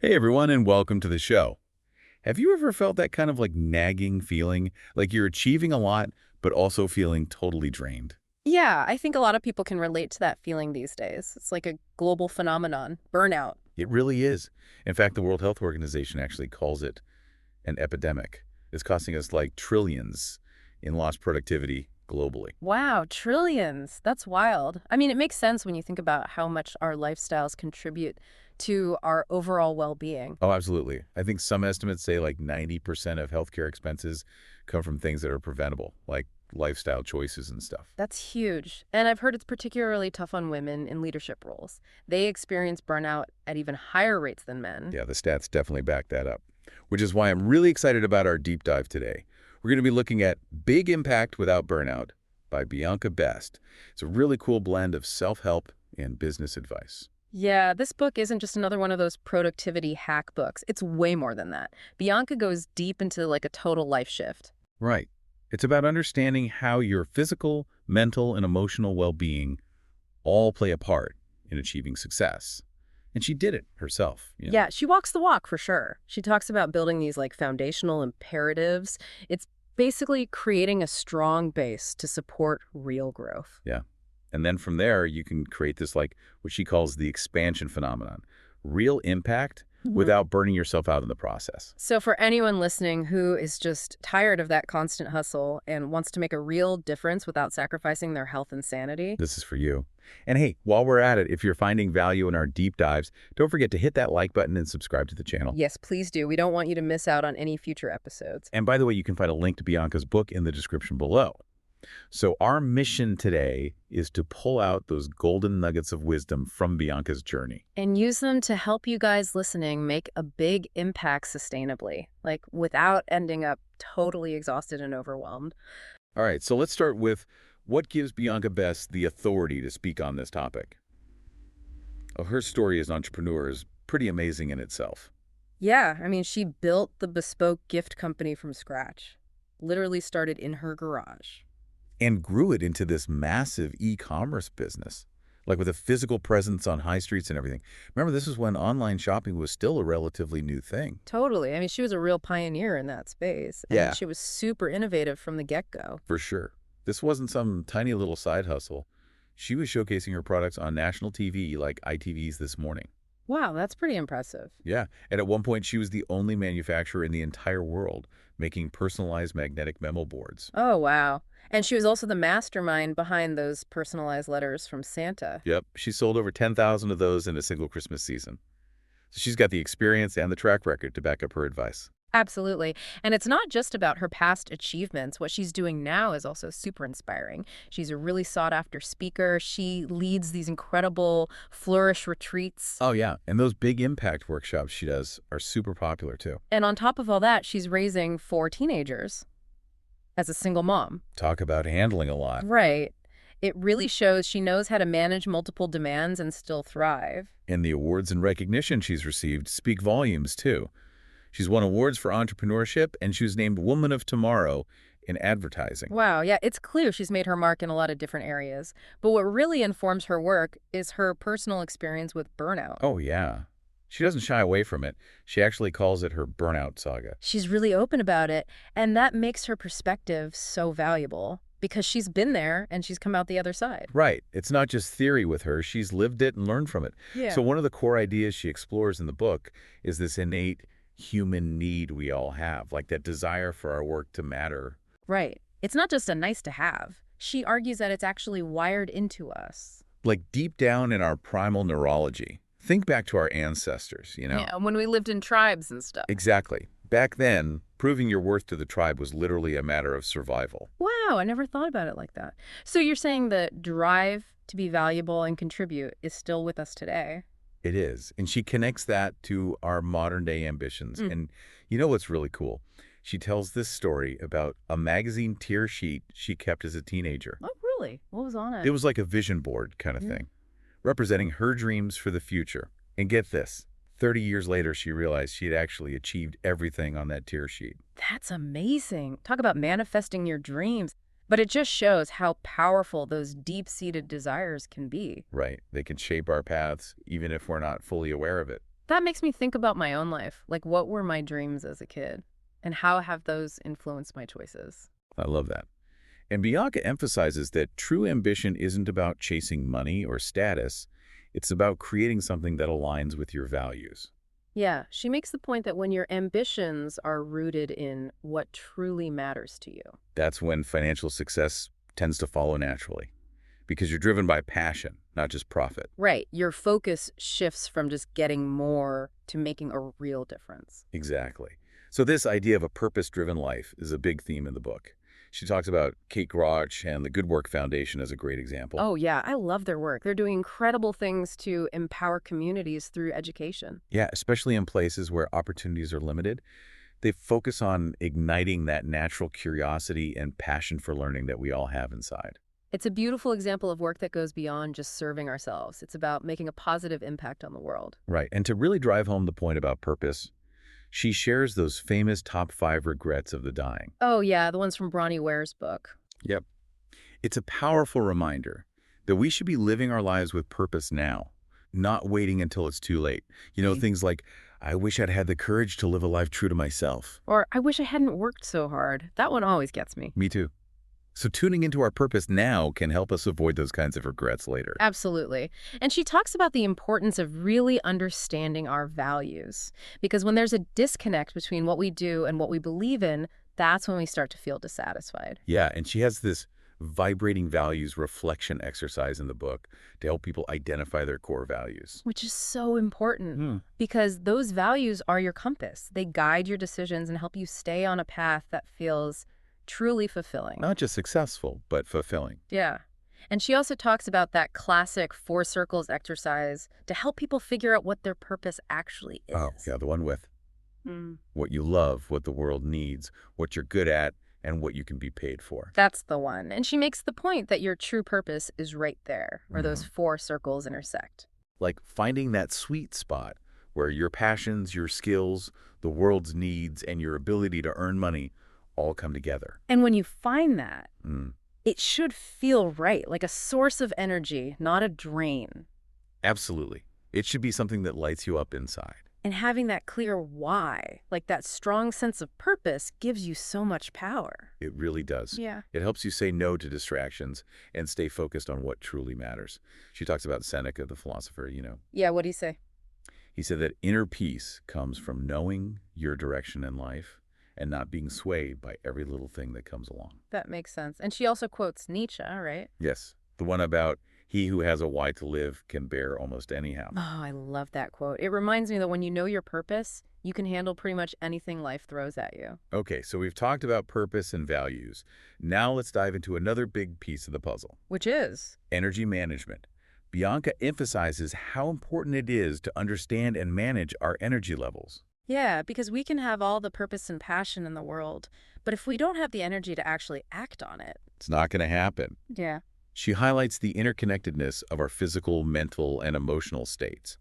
Hey everyone, and welcome to the show. Have you ever felt that kind of like nagging feeling, like you're achieving a lot, but also feeling totally drained? Yeah, I think a lot of people can relate to that feeling these days. It's like a global phenomenon, burnout. It really is. In fact, the World Health Organization actually calls it an epidemic. It's costing us like trillions in lost productivity globally. Wow, trillions. That's wild. I mean, it makes sense when you think about how much our lifestyles contribute to our overall well-being. Oh, absolutely. I think some estimates say like 90% of healthcare expenses come from things that are preventable, like lifestyle choices and stuff. That's huge. And I've heard it's particularly tough on women in leadership roles. They experience burnout at even higher rates than men. Yeah, the stats definitely back that up, which is why I'm really excited about our deep dive today. We're going to be looking at Big Impact Without Burnout by Bianca Best. It's a really cool blend of self-help and business advice. Yeah, this book isn't just another one of those productivity hack books. It's way more than that. Bianca goes deep into like a total life shift. Right. It's about understanding how your physical, mental, and emotional well-being all play a part in achieving success. And she did it herself. Yeah, she walks the walk for sure. She talks about building these like foundational imperatives. It's basically creating a strong base to support real growth. Yeah. And then from there, you can create this like what she calls the expansion phenomenon. Real impact Mhm. without burning yourself out in the process. So for anyone listening who is just tired of that constant hustle and wants to make a real difference without sacrificing their health and sanity, This is for you. And hey, while we're at it, if you're finding value in our deep dives, don't forget to hit that like button and subscribe to the channel. yes, please do. We don't want you to miss out on any future episodes. And by the way, you can find a link to Bianca's book in the description below. So our mission today is to pull out those golden nuggets of wisdom from Bianca's journey. And use them to help you guys listening make a big impact sustainably, like without ending up totally exhausted and overwhelmed. All right, so let's start with what gives Bianca Best the authority to speak on this topic. Oh, her story as an entrepreneur is pretty amazing in itself. Yeah, I mean, she built the bespoke gift company from scratch. Literally started in her garage. And grew it into this massive e-commerce business, like with a physical presence on high streets and everything. Remember, this is when online shopping was still a relatively new thing. Totally. I mean, she was a real pioneer in that space, and Yeah, she was super innovative from the get-go. for sure. This wasn't some tiny little side hustle. She was showcasing her products on national TV like ITV's This Morning. Wow, that's pretty impressive. Yeah, and at one point she was the only manufacturer in the entire world making personalized magnetic memo boards. Oh, wow. And she was also the mastermind behind those personalized letters from Santa. Yep, she sold over 10,000 of those in a single Christmas season. So she's got the experience and the track record to back up her advice. Absolutely. And it's not just about her past achievements. What she's doing now is also super inspiring. She's a really sought after speaker. She leads these incredible flourish retreats. Oh yeah, and those big impact workshops she does are super popular too. And on top of all that, she's raising 4 teenagers as a single mom. Talk about handling a lot. Right. It really shows she knows how to manage multiple demands and still thrive. And the awards and recognition she's received speak volumes too. She's won awards for entrepreneurship, and she was named Woman of Tomorrow in advertising. Wow, yeah, it's clear she's made her mark in a lot of different areas. But what really informs her work is her personal experience with burnout. Oh, yeah. She doesn't shy away from it. She actually calls it her burnout saga. She's really open about it, and that makes her perspective so valuable because she's been there and she's come out the other side. Right. It's not just theory with her. She's lived it and learned from it. Yeah. So one of the core ideas she explores in the book is this innate human need we all have, like that desire for our work to matter. Right. It's not just a nice to have. She argues that it's actually wired into us. Like deep down in our primal neurology. Think back to our ancestors. Yeah, when we lived in tribes and stuff. Exactly. Back then, proving your worth to the tribe was literally a matter of survival. Wow, I never thought about it like that. So you're saying the drive to be valuable and contribute is still with us today? It is. And she connects that to our modern day ambitions. Mm. And you know what's really cool? She tells this story about a magazine tear sheet she kept as a teenager. Oh, really? What was on It it? was like a vision board kind of Yeah. thing, representing her dreams for the future. And get this, 30 years later, she realized she had actually achieved everything on that tear sheet. That's amazing. Talk about manifesting your dreams. But it just shows how powerful those deep-seated desires can be. Right. They can shape our paths, even if we're not fully aware of it. That makes me think about my own life. Like, what were my dreams as a kid? And how have those influenced my choices? I love that. And Bianca emphasizes that true ambition isn't about chasing money or status. It's about creating something that aligns with your values. Yeah, she makes the point that when your ambitions are rooted in what truly matters to you. That's when financial success tends to follow naturally, because you're driven by passion, not just profit. Right, your focus shifts from just getting more to making a real difference. Exactly. So this idea of a purpose-driven life is a big theme in the book. She talks about Kate Groch and the Good Work Foundation as a great example. Oh, yeah, I love their work. They're doing incredible things to empower communities through education. Yeah, especially in places where opportunities are limited. They focus on igniting that natural curiosity and passion for learning that we all have inside. It's a beautiful example of work that goes beyond just serving ourselves. It's about making a positive impact on the world. Right. And to really drive home the point about purpose, she shares those famous top 5 regrets of the dying. Oh, yeah, the ones from Bronnie Ware's book. Yep. It's a powerful reminder that we should be living our lives with purpose now, not waiting until it's too late. Right. Things like, I wish I'd had the courage to live a life true to myself. Or, I wish I hadn't worked so hard. That one always gets me. Me too. So tuning into our purpose now can help us avoid those kinds of regrets later. Absolutely. And she talks about the importance of really understanding our values. Because when there's a disconnect between what we do and what we believe in, that's when we start to feel dissatisfied. Yeah, and she has this vibrating values reflection exercise in the book to help people identify their core values. Which is so important Hmm. because those values are your compass. They guide your decisions and help you stay on a path that feels truly fulfilling. Not just successful, but fulfilling. Yeah. And she also talks about that classic 4 circles exercise to help people figure out what their purpose actually is. Oh, yeah, the one with Mm. what you love, what the world needs, what you're good at, and what you can be paid for. That's the one. And she makes the point that your true purpose is right there, where those Mhm. 4 circles intersect. Like finding that sweet spot where your passions, your skills, the world's needs, and your ability to earn money all come together. And when you find that, Mm. it should feel right, like a source of energy, not a drain. Absolutely. It should be something that lights you up inside. And having that clear why, like that strong sense of purpose, gives you so much power. It really does. Yeah. It helps you say no to distractions and stay focused on what truly matters. She talks about Seneca, the philosopher. Yeah, what do you say? He said that inner peace comes from knowing your direction in life and not being swayed by every little thing that comes along. That makes sense. And she also quotes Nietzsche, right? Yes, the one about he who has a why to live can bear almost anyhow. Oh, I love that quote. It reminds me that when you know your purpose, you can handle pretty much anything life throws at you. Okay, so we've talked about purpose and values. Now let's dive into another big piece of the puzzle, Which is? energy management. Bianca emphasizes how important it is to understand and manage our energy levels. Yeah, because we can have all the purpose and passion in the world, but if we don't have the energy to actually act on it. It's not going to happen. Yeah. She highlights the interconnectedness of our physical, mental, and emotional states,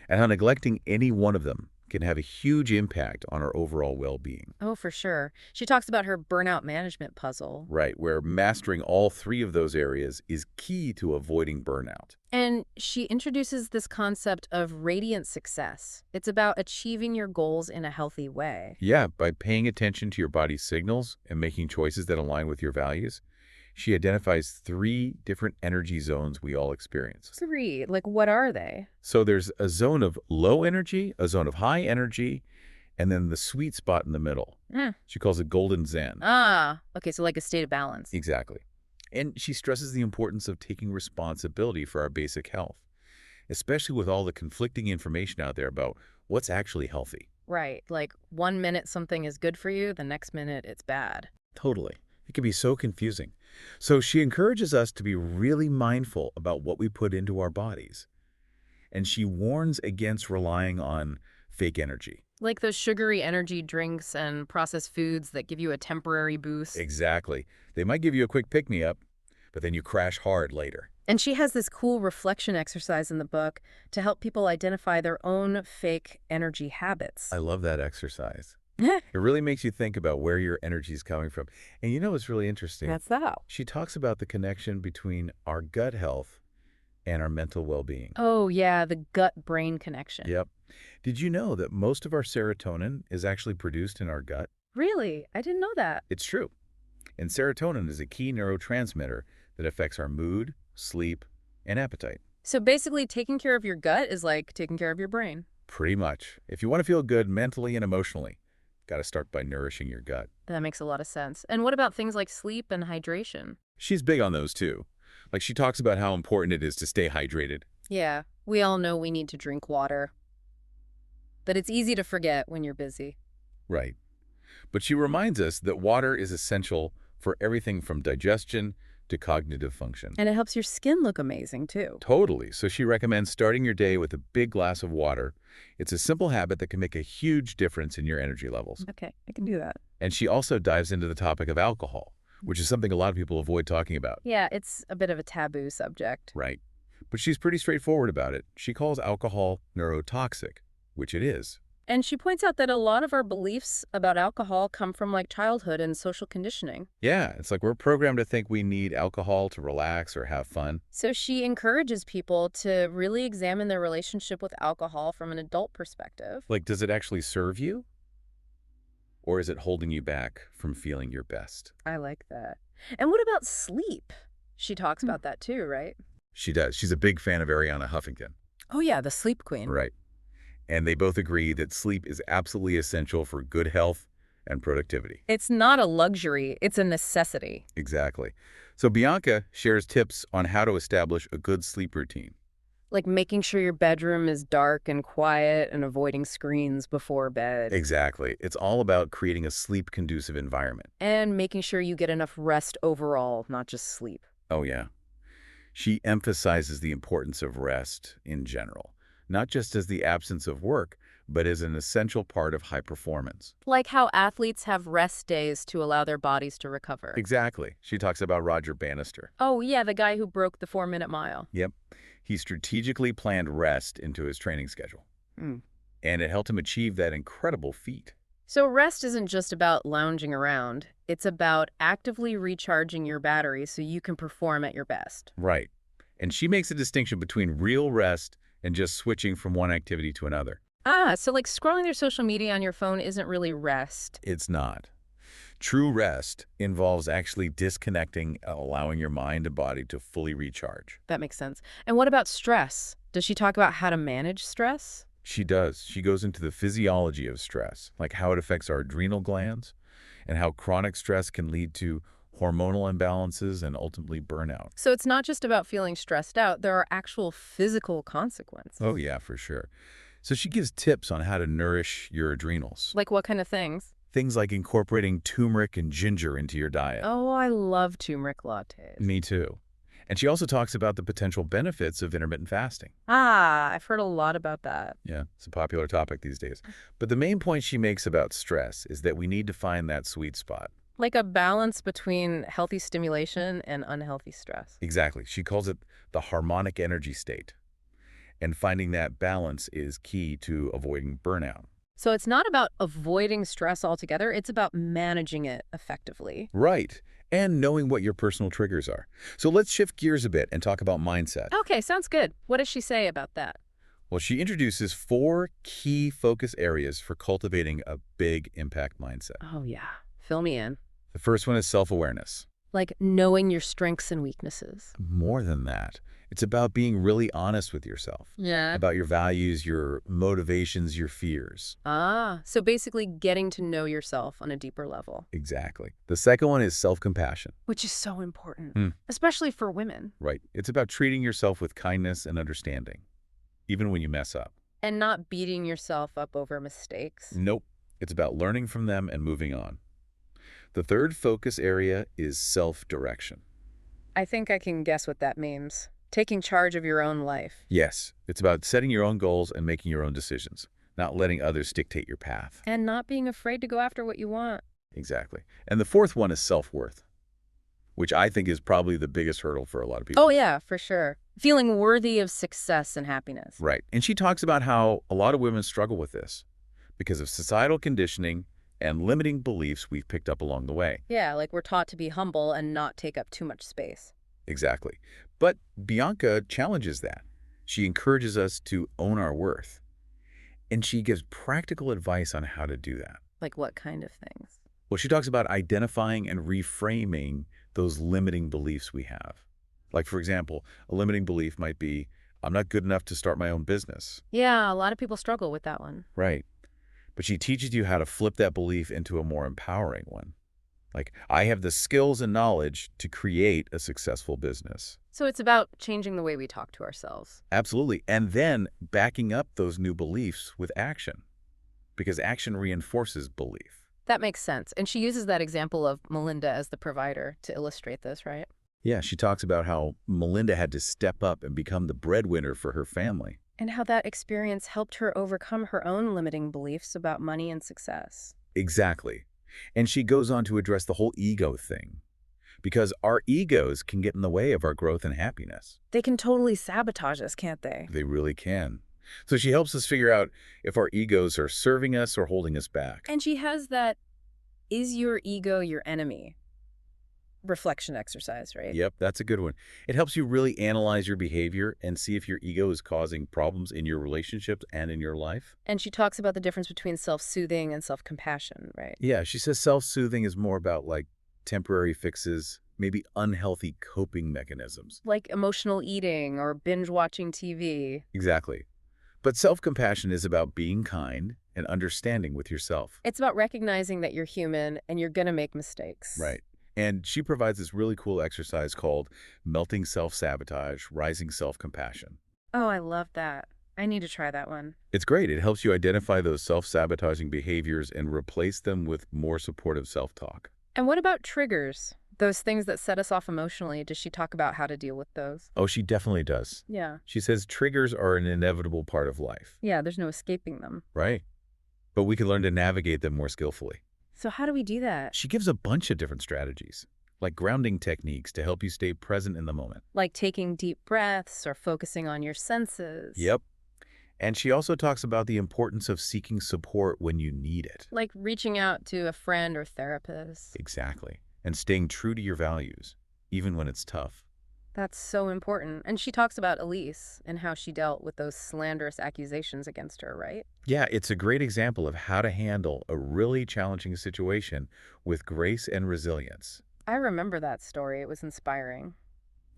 and how neglecting any one of them can have a huge impact on our overall well-being. Oh, for sure. She talks about her burnout management puzzle. Right, where mastering all 3 of those areas is key to avoiding burnout. And she introduces this concept of radiant success. It's about achieving your goals in a healthy way. Yeah, by paying attention to your body's signals and making choices that align with your values, she identifies 3 different energy zones we all experience. 3, like what are they? So there's a zone of low energy, a zone of high energy, and then the sweet spot in the middle. Hmm. She calls it golden zen. Ah, okay, so like a state of balance. Exactly. And she stresses the importance of taking responsibility for our basic health, especially with all the conflicting information out there about what's actually healthy. Right, like 1 minute something is good for you, the next minute it's bad. Totally. It can be so confusing. So she encourages us to be really mindful about what we put into our bodies. And she warns against relying on fake energy. Like those sugary energy drinks and processed foods that give you a temporary boost. Exactly. They might give you a quick pick-me-up, but then you crash hard later. And she has this cool reflection exercise in the book to help people identify their own fake energy habits. I love that exercise. It really makes you think about where your energy is coming from. And what's really interesting? That's that. She talks about the connection between our gut health and our mental well-being. Oh, yeah, the gut-brain connection. Yep. Did you know that most of our serotonin is actually produced in our gut? Really? I didn't know that. It's true. And serotonin is a key neurotransmitter that affects our mood, sleep, and appetite. So basically, taking care of your gut is like taking care of your brain. Pretty much. If you want to feel good mentally and emotionally, got to start by nourishing your gut. That makes a lot of sense. And what about things like sleep and hydration? She's big on those too. Like she talks about how important it is to stay hydrated. Yeah, we all know we need to drink water, but it's easy to forget when you're busy. Right. But she reminds us that water is essential for everything from digestion to cognitive function. And it helps your skin look amazing, too. Totally. So she recommends starting your day with a big glass of water. It's a simple habit that can make a huge difference in your energy levels. Okay, I can do that. And she also dives into the topic of alcohol, which is something a lot of people avoid talking about. Yeah, it's a bit of a taboo subject. Right. But she's pretty straightforward about it. She calls alcohol neurotoxic, which it is. And she points out that a lot of our beliefs about alcohol come from like childhood and social conditioning. Yeah, it's like we're programmed to think we need alcohol to relax or have fun. So she encourages people to really examine their relationship with alcohol from an adult perspective. Like, does it actually serve you? Or is it holding you back from feeling your best? I like that. And what about sleep? She talks about that too, right? She does. She's a big fan of Ariana Huffington. Oh yeah, the sleep queen. Right. And they both agree that sleep is absolutely essential for good health and productivity. It's not a luxury, it's a necessity. Exactly. So Bianca shares tips on how to establish a good sleep routine. Like making sure your bedroom is dark and quiet and avoiding screens before bed. Exactly. It's all about creating a sleep-conducive environment. And making sure you get enough rest overall, not just sleep. Oh, yeah. She emphasizes the importance of rest in general, not just as the absence of work, but as an essential part of high performance. Like how athletes have rest days to allow their bodies to recover. Exactly. She talks about Roger Bannister. Oh, yeah, the guy who broke the 4-minute mile. Yep. He strategically planned rest into his training schedule. Mm. And it helped him achieve that incredible feat. So rest isn't just about lounging around. It's about actively recharging your battery so you can perform at your best. Right. And she makes a distinction between real rest and just switching from one activity to another. Ah, so like scrolling through social media on your phone isn't really rest. It's not. True rest involves actually disconnecting, allowing your mind and body to fully recharge. That makes sense. And what about stress? Does she talk about how to manage stress? She does. She goes into the physiology of stress, like how it affects our adrenal glands and how chronic stress can lead to hormonal imbalances and ultimately burnout. So it's not just about feeling stressed out. There are actual physical consequences. Oh, yeah, for sure. So she gives tips on how to nourish your adrenals. Like what kind of things? Things like incorporating turmeric and ginger into your diet. Oh, I love turmeric lattes. Me too. And she also talks about the potential benefits of intermittent fasting. Ah, I've heard a lot about that. Yeah, it's a popular topic these days. But the main point she makes about stress is that we need to find that sweet spot. Like a balance between healthy stimulation and unhealthy stress. Exactly. She calls it the harmonic energy state. And finding that balance is key to avoiding burnout. So it's not about avoiding stress altogether. It's about managing it effectively. Right. And knowing what your personal triggers are. So let's shift gears a bit and talk about mindset. Okay, sounds good. What does she say about that? Well, she introduces 4 key focus areas for cultivating a big impact mindset. Oh, yeah. Fill me in. The first one is self-awareness. Like knowing your strengths and weaknesses. More than that, it's about being really honest with yourself. Yeah. About your values, your motivations, your fears. Ah, so basically getting to know yourself on a deeper level. Exactly. The second one is self-compassion. Which is so important, Hmm. especially for women. Right. It's about treating yourself with kindness and understanding, even when you mess up. And not beating yourself up over mistakes. Nope. It's about learning from them and moving on. The third focus area is self-direction. I think I can guess what that means. Taking charge of your own life. Yes, it's about setting your own goals and making your own decisions, not letting others dictate your path. And not being afraid to go after what you want. Exactly. And the fourth one is self-worth, which I think is probably the biggest hurdle for a lot of people. Oh, yeah, for sure. Feeling worthy of success and happiness. Right. And she talks about how a lot of women struggle with this because of societal conditioning and limiting beliefs we've picked up along the way. Yeah, like we're taught to be humble and not take up too much space. Exactly. But Bianca challenges that. She encourages us to own our worth. And she gives practical advice on how to do that. Like what kind of things? Well, she talks about identifying and reframing those limiting beliefs we have. Like, for example, a limiting belief might be, I'm not good enough to start my own business. Yeah, a lot of people struggle with that one. Right. But she teaches you how to flip that belief into a more empowering one. Like, I have the skills and knowledge to create a successful business. So it's about changing the way we talk to ourselves. Absolutely. And then backing up those new beliefs with action, because action reinforces belief. That makes sense. And she uses that example of Melinda as the provider to illustrate this, right? Yeah, she talks about how Melinda had to step up and become the breadwinner for her family. And how that experience helped her overcome her own limiting beliefs about money and success. Exactly. And she goes on to address the whole ego thing, because our egos can get in the way of our growth and happiness. They can totally sabotage us, can't they? They really can. So she helps us figure out if our egos are serving us or holding us back. And she has that, is your ego your enemy? Reflection exercise, right? Yep, that's a good one. It helps you really analyze your behavior and see if your ego is causing problems in your relationships and in your life. And she talks about the difference between self-soothing and self-compassion, right? Yeah, she says self-soothing is more about like temporary fixes, maybe unhealthy coping mechanisms. Like emotional eating or binge-watching TV. Exactly. But self-compassion is about being kind and understanding with yourself. It's about recognizing that you're human and you're going to make mistakes. Right. And she provides this really cool exercise called melting self-sabotage, rising self-compassion. Oh, I love that. I need to try that one. It's great. It helps you identify those self-sabotaging behaviors and replace them with more supportive self-talk. And what about triggers? Those things that set us off emotionally, does she talk about how to deal with those? Oh, she definitely does. Yeah. She says triggers are an inevitable part of life, Yeah, there's no escaping them. right? But we can learn to navigate them more skillfully. So how do we do that? She gives a bunch of different strategies, like grounding techniques to help you stay present in the moment. Like taking deep breaths or focusing on your senses. Yep. And she also talks about the importance of seeking support when you need it. Like reaching out to a friend or therapist. Exactly. And staying true to your values, even when it's tough. That's so important. And she talks about Elise and how she dealt with those slanderous accusations against her, right? Yeah, it's a great example of how to handle a really challenging situation with grace and resilience. I remember that story. It was inspiring.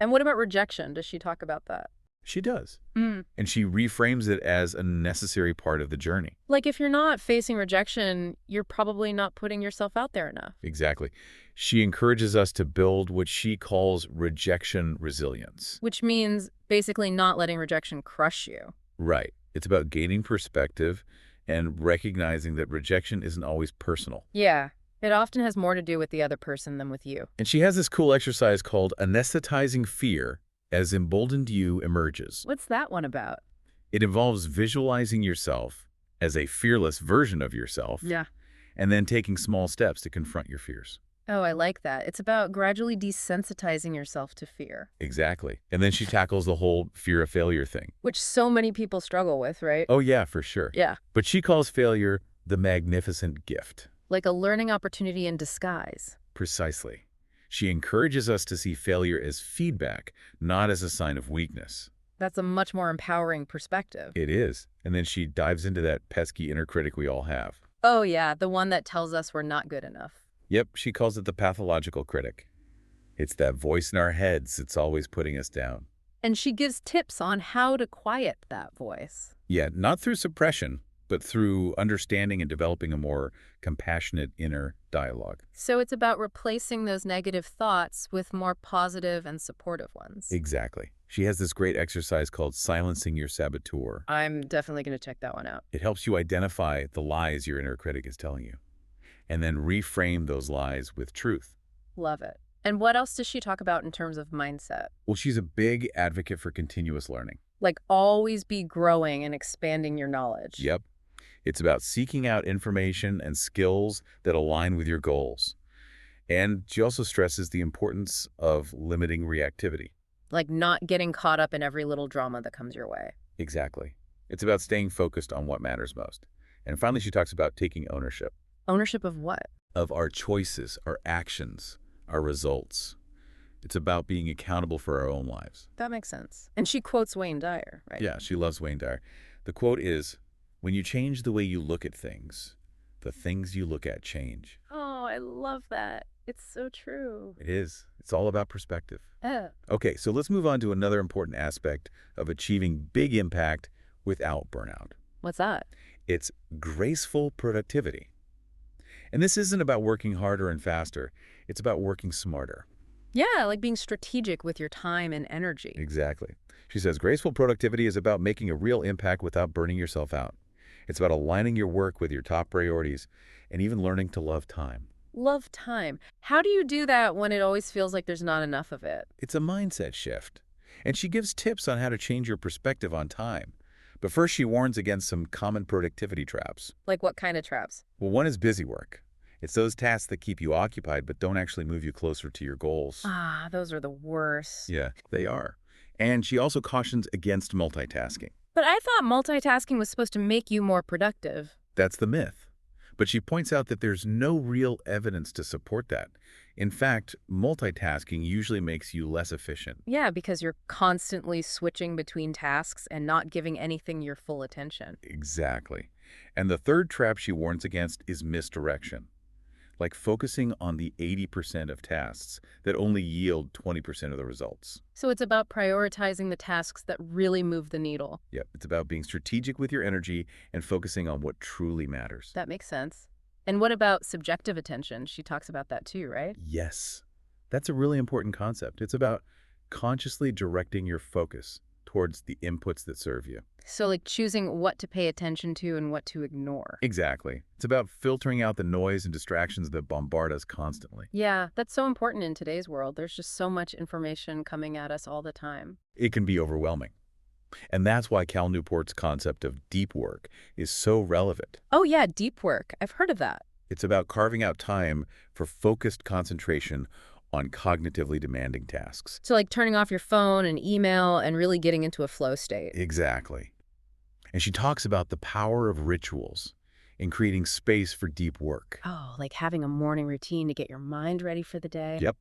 And what about rejection? Does she talk about that? She does. Mm. And she reframes it as a necessary part of the journey. Like if you're not facing rejection, you're probably not putting yourself out there enough. Exactly. She encourages us to build what she calls rejection resilience. Which means basically not letting rejection crush you. Right. It's about gaining perspective and recognizing that rejection isn't always personal. Yeah. It often has more to do with the other person than with you. And she has this cool exercise called anesthetizing fear as emboldened you emerges. What's that one about? It involves visualizing yourself as a fearless version of yourself. Yeah. And then taking small steps to confront your fears. Oh, I like that. It's about gradually desensitizing yourself to fear. Exactly. And then she tackles the whole fear of failure thing. Which so many people struggle with, right? Oh, yeah, for sure. Yeah. But she calls failure the magnificent gift. Like a learning opportunity in disguise. Precisely. She encourages us to see failure as feedback, not as a sign of weakness. That's a much more empowering perspective. It is. And then she dives into that pesky inner critic we all have. Oh, yeah, the one that tells us we're not good enough. Yep, she calls it the pathological critic. It's that voice in our heads that's always putting us down. And she gives tips on how to quiet that voice. Yeah, not through suppression, but through understanding and developing a more compassionate inner dialogue. So it's about replacing those negative thoughts with more positive and supportive ones. Exactly. She has this great exercise called silencing your saboteur. I'm definitely going to check that one out. It helps you identify the lies your inner critic is telling you, and then reframe those lies with truth. Love it. And what else does she talk about in terms of mindset? Well, she's a big advocate for continuous learning. Like always be growing and expanding your knowledge. Yep. It's about seeking out information and skills that align with your goals. And she also stresses the importance of limiting reactivity. Like not getting caught up in every little drama that comes your way. Exactly. It's about staying focused on what matters most. And finally, she talks about taking ownership. Ownership of what? Of our choices, our actions, our results. It's about being accountable for our own lives. That makes sense. And she quotes Wayne Dyer, right? Yeah, she loves Wayne Dyer. The quote is, "When you change the way you look at things, the things you look at change." Oh, I love that. It's so true. It is. It's all about perspective. Oh, Okay, so let's move on to another important aspect of achieving big impact without burnout. what's that? It's graceful productivity. And this isn't about working harder and faster. It's about working smarter. Yeah, like being strategic with your time and energy. Exactly. She says graceful productivity is about making a real impact without burning yourself out. It's about aligning your work with your top priorities and even learning to love time. Love time. How do you do that when it always feels like there's not enough of it? It's a mindset shift. And she gives tips on how to change your perspective on time. But first, she warns against some common productivity traps. Like what kind of traps? Well, one is busy work. It's those tasks that keep you occupied but don't actually move you closer to your goals. Ah, those are the worst. Yeah, they are. And she also cautions against multitasking. But I thought multitasking was supposed to make you more productive. That's the myth. But she points out that there's no real evidence to support that. In fact, multitasking usually makes you less efficient. Yeah, because you're constantly switching between tasks and not giving anything your full attention. Exactly. And the third trap she warns against is misdirection, like focusing on the 80% of tasks that only yield 20% of the results. So it's about prioritizing the tasks that really move the needle. Yep, it's about being strategic with your energy and focusing on what truly matters. That makes sense. And what about subjective attention? She talks about that too, right? Yes, that's a really important concept. It's about consciously directing your focus towards the inputs that serve you. So like choosing what to pay attention to and what to ignore. Exactly. It's about filtering out the noise and distractions that bombard us constantly. Yeah, that's so important in today's world. There's just so much information coming at us all the time. It can be overwhelming. And that's why Cal Newport's concept of deep work is so relevant. Oh yeah, deep work. I've heard of that. It's about carving out time for focused concentration on cognitively demanding tasks. So like turning off your phone and email and really getting into a flow state. Exactly. And she talks about the power of rituals in creating space for deep work. Oh, like having a morning routine to get your mind ready for the day. Yep.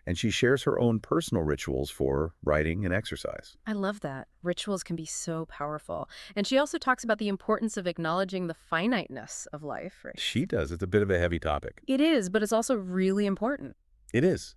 And she shares her own personal rituals for writing and exercise. I love that. Rituals can be so powerful. And she also talks about the importance of acknowledging the finiteness of life, right? She does. It's a bit of a heavy topic. It is, but it's also really important. It is.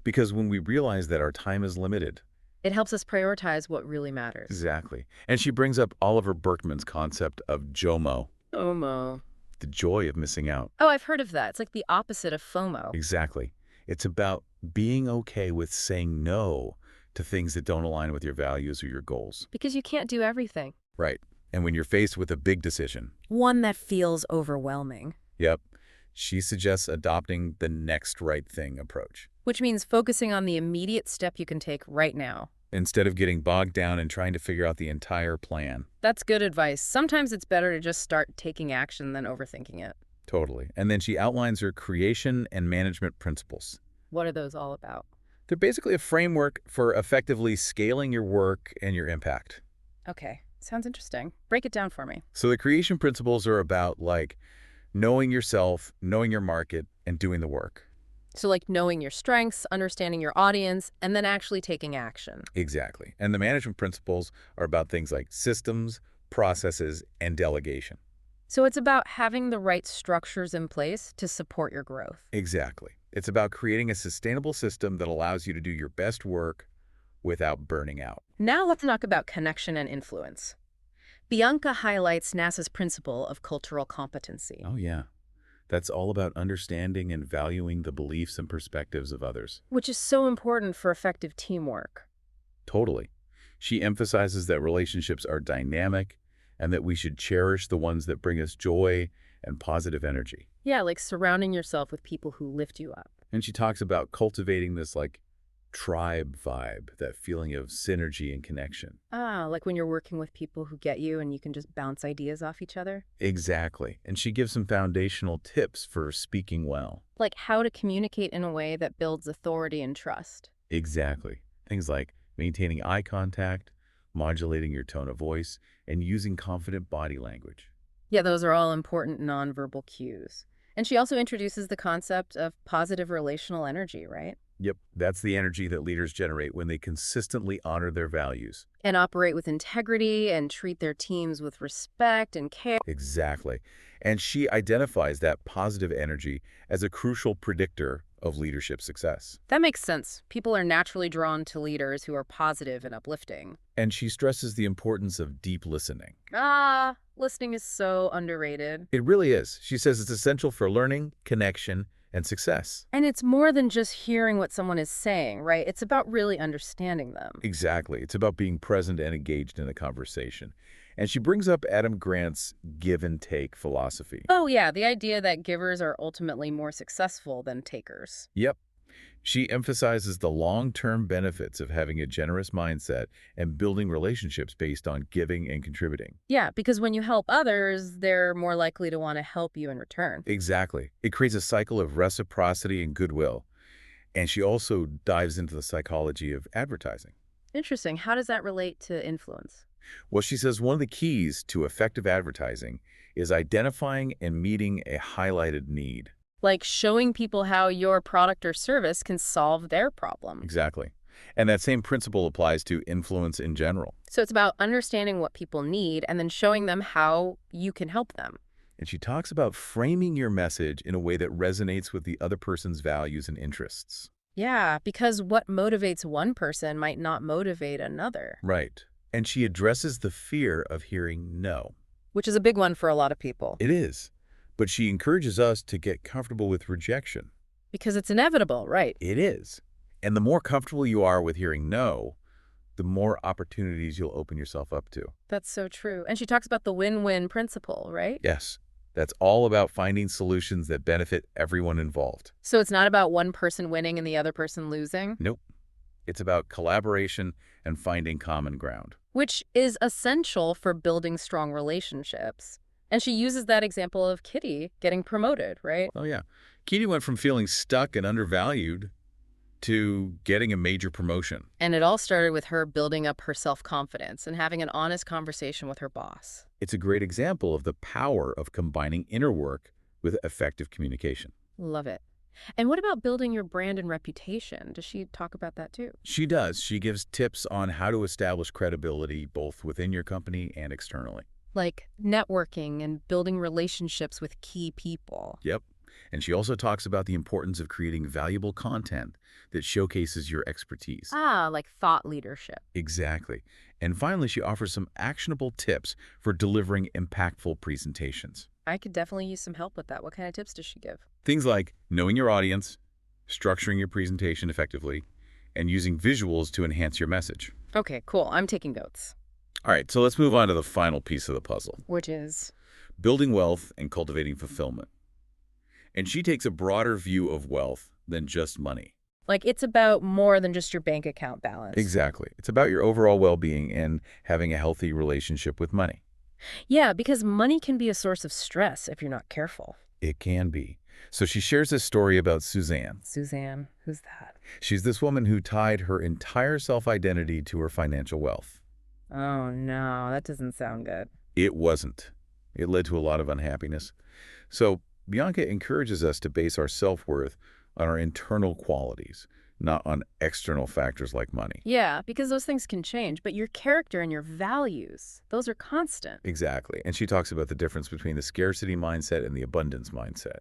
Because when we realize that our time is limited. It helps us prioritize what really matters. Exactly. And she brings up Oliver Burkeman's concept of JOMO, FOMO. the joy of missing out. Oh, I've heard of that. It's like the opposite of FOMO. Exactly. It's about being okay with saying no to things that don't align with your values or your goals. Because you can't do everything. Right. And when you're faced with a big decision. One that feels overwhelming. Yep. She suggests adopting the next right thing approach. Which means focusing on the immediate step you can take right now. Instead of getting bogged down and trying to figure out the entire plan. That's good advice. Sometimes it's better to just start taking action than overthinking it. Totally. And then she outlines her creation and management principles. What are those all about? They're basically a framework for effectively scaling your work and your impact. Okay, sounds interesting. Break it down for me. So the creation principles are about like knowing yourself, knowing your market, and doing the work. So like knowing your strengths, understanding your audience, and then actually taking action. Exactly. And the management principles are about things like systems, processes, and delegation. So it's about having the right structures in place to support your growth. Exactly. It's about creating a sustainable system that allows you to do your best work without burning out. Now let's talk about connection and influence. Bianca highlights NASA's principle of cultural competency. Oh, yeah. That's all about understanding and valuing the beliefs and perspectives of others. Which is so important for effective teamwork. Totally. She emphasizes that relationships are dynamic and that we should cherish the ones that bring us joy and positive energy. Yeah, like surrounding yourself with people who lift you up. And she talks about cultivating this like tribe vibe, that feeling of synergy and connection. Ah, like when you're working with people who get you and you can just bounce ideas off each other. Exactly. And she gives some foundational tips for speaking well. Like how to communicate in a way that builds authority and trust. Exactly. Things like maintaining eye contact, modulating your tone of voice, and using confident body language. Yeah, those are all important nonverbal cues. And she also introduces the concept of positive relational energy, right? Yep, that's the energy that leaders generate when they consistently honor their values. And operate with integrity and treat their teams with respect and care. Exactly. And she identifies that positive energy as a crucial predictor of leadership success. That makes sense. People are naturally drawn to leaders who are positive and uplifting. And she stresses the importance of deep listening. Listening is so underrated. It really is. She says it's essential for learning, connection, and success. And it's more than just hearing what someone is saying, right? It's about really understanding them. Exactly. It's about being present and engaged in a conversation. And she brings up Adam Grant's give and take philosophy. Oh, yeah, the idea that givers are ultimately more successful than takers. Yep. She emphasizes the long-term benefits of having a generous mindset and building relationships based on giving and contributing. Yeah, because when you help others, they're more likely to want to help you in return. Exactly. It creates a cycle of reciprocity and goodwill. And she also dives into the psychology of advertising. Interesting. How does that relate to influence? Well, she says one of the keys to effective advertising is identifying and meeting a highlighted need. Like showing people how your product or service can solve their problem. Exactly. And that same principle applies to influence in general. So it's about understanding what people need and then showing them how you can help them. And she talks about framing your message in a way that resonates with the other person's values and interests. Yeah, because what motivates one person might not motivate another. Right. And she addresses the fear of hearing no. Which is a big one for a lot of people. It is. But she encourages us to get comfortable with rejection. Because it's inevitable, right? It is. And the more comfortable you are with hearing no, the more opportunities you'll open yourself up to. That's so true. And she talks about the win-win principle, right? Yes. That's all about finding solutions that benefit everyone involved. So it's not about one person winning and the other person losing? Nope. It's about collaboration and finding common ground. Which is essential for building strong relationships. And she uses that example of Kitty getting promoted, right? Oh, yeah. Kitty went from feeling stuck and undervalued to getting a major promotion. And it all started with her building up her self-confidence and having an honest conversation with her boss. It's a great example of the power of combining inner work with effective communication. Love it. And what about building your brand and reputation? Does she talk about that too? She does. She gives tips on how to establish credibility both within your company and externally. Like networking and building relationships with key people. Yep. And she also talks about the importance of creating valuable content that showcases your expertise. Like thought leadership. Exactly. And finally, she offers some actionable tips for delivering impactful presentations. I could definitely use some help with that. What kind of tips does she give? Things like knowing your audience, structuring your presentation effectively, and using visuals to enhance your message. Okay, cool. I'm taking notes. All right, so let's move on to the final piece of the puzzle. Which is? Building wealth and cultivating fulfillment. And she takes a broader view of wealth than just money. Like it's about more than just your bank account balance. Exactly. It's about your overall well-being and having a healthy relationship with money. Yeah, because money can be a source of stress if you're not careful. It can be. So she shares a story about Suzanne. Suzanne, who's that? She's this woman who tied her entire self-identity to her financial wealth. Oh, no, that doesn't sound good. It wasn't. It led to a lot of unhappiness. So Bianca encourages us to base our self-worth on our internal qualities, not on external factors like money. Yeah, because those things can change, but your character and your values, those are constant. Exactly. And she talks about the difference between the scarcity mindset and the abundance mindset.